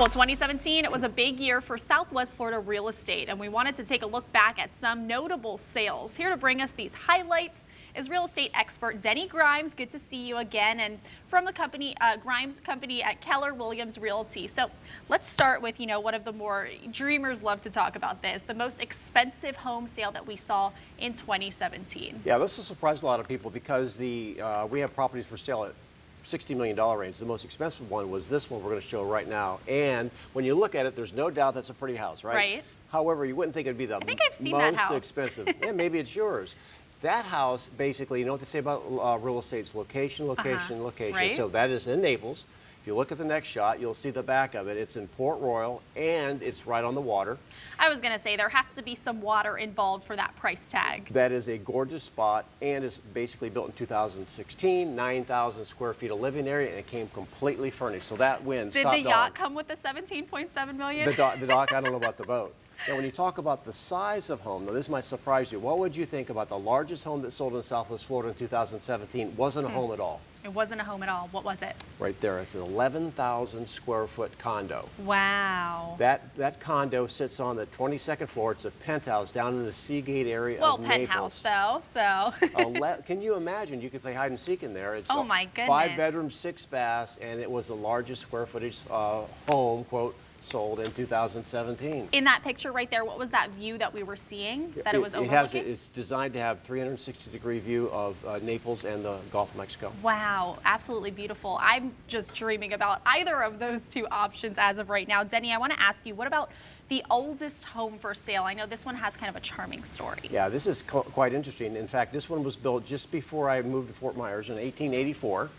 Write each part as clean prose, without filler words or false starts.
Well, 2017, it was a big year for Southwest Florida real estate, and we wanted to take a look back at some notable sales. Here to bring us these highlights is real estate expert Denny Grimes. Good to see you again, and from the company, Grimes Company at Keller Williams Realty. So let's start with, one of the more dreamers love to talk about this, the most expensive home sale that we saw in 2017. Yeah, this will surprise a lot of people because we have properties for sale at $60 million range. The most expensive one was this one we're going to show right now. And when you look at it, there's no doubt that's a pretty house, right? Right. However, you wouldn't think it'd be the I've seen that most house. expensive. Yeah, maybe it's yours. That house, basically, you know what they say about real estate? It's location, location, location. Right. So that is in Naples. If you look at the next shot, you'll see the back of it. It's in Port Royal, and it's right on the water. I was going to say there has to be some water involved for that price tag. That is a gorgeous spot, and it's basically built in 2016, 9,000 square feet of living area, and it came completely furnished. So that wins. Did top the dog. yacht come with the $17.7 million? The dock, I don't know about the boat. Now, when you talk about the size of home, now this might surprise you. What would you think about the largest home that sold in Southwest Florida in 2017? Wasn't a home at all. It wasn't a home at all. What was it? Right there. It's an 11,000 square foot condo. Wow. That condo sits on the 22nd floor. It's a penthouse down in the Seagate area of penthouse Naples. though, so. Can you imagine? You could play hide and seek in there. It's Oh my goodness. 5 bedrooms, 6 baths, and it was the largest square footage home, quote, sold in 2017. In that picture right there, what was that view that we were seeing that it was overlooking? It's designed to have 360-degree view of Naples and the Gulf of Mexico. Wow, absolutely beautiful. I'm just dreaming about either of those two options as of right now. Denny, I want to ask you, what about the oldest home for sale? I know this one has kind of a charming story. Yeah, this is quite interesting. In fact, this one was built just before I moved to Fort Myers in 1884.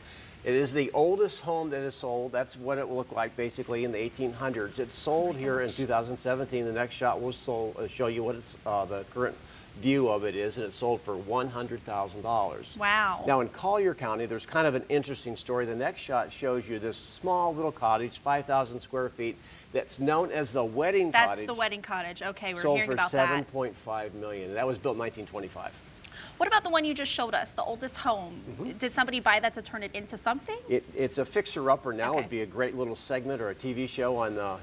It is the oldest home that is sold. That's what it looked like basically in the 1800s. It's sold here in 2017. The next shot will show you what the current view of it is, and it sold for $100,000. Wow. Now in Collier County, there's kind of an interesting story. The next shot shows you this small little cottage, 5,000 square feet, that's known as the Wedding Cottage. That's the Wedding Cottage. Okay, we're sold hearing for about that. $7.5 million. That was built in 1925. What about the one you just showed us, the oldest home? Did somebody buy that to turn it into something? It's a fixer-upper now. Okay. It'd be a great little segment or a TV show on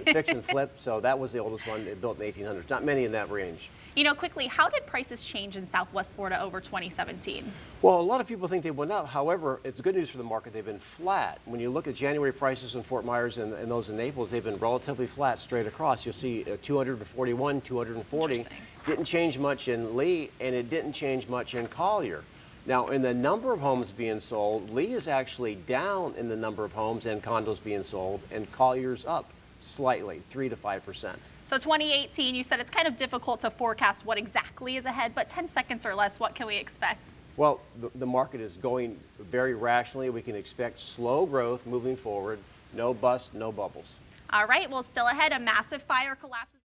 fix and flip. So that was the oldest one, built in the 1800s. Not many in that range. Quickly, how did prices change in Southwest Florida over 2017? Well, a lot of people think they went up. However, it's good news for the market. They've been flat. When you look at January prices in Fort Myers and those in Naples, they've been relatively flat straight across. You'll see 241, 240. Didn't change much in Lee, and it didn't change much in Collier. Now, in the number of homes being sold, Lee is actually down in the number of homes and condos being sold, and Collier's up slightly, 3 to 5%. So 2018, you said it's kind of difficult to forecast what exactly is ahead, but 10 seconds or less, what can we expect? Well, the market is going very rationally. We can expect slow growth moving forward. No bust, no bubbles. All right, well, still ahead, a massive fire collapses.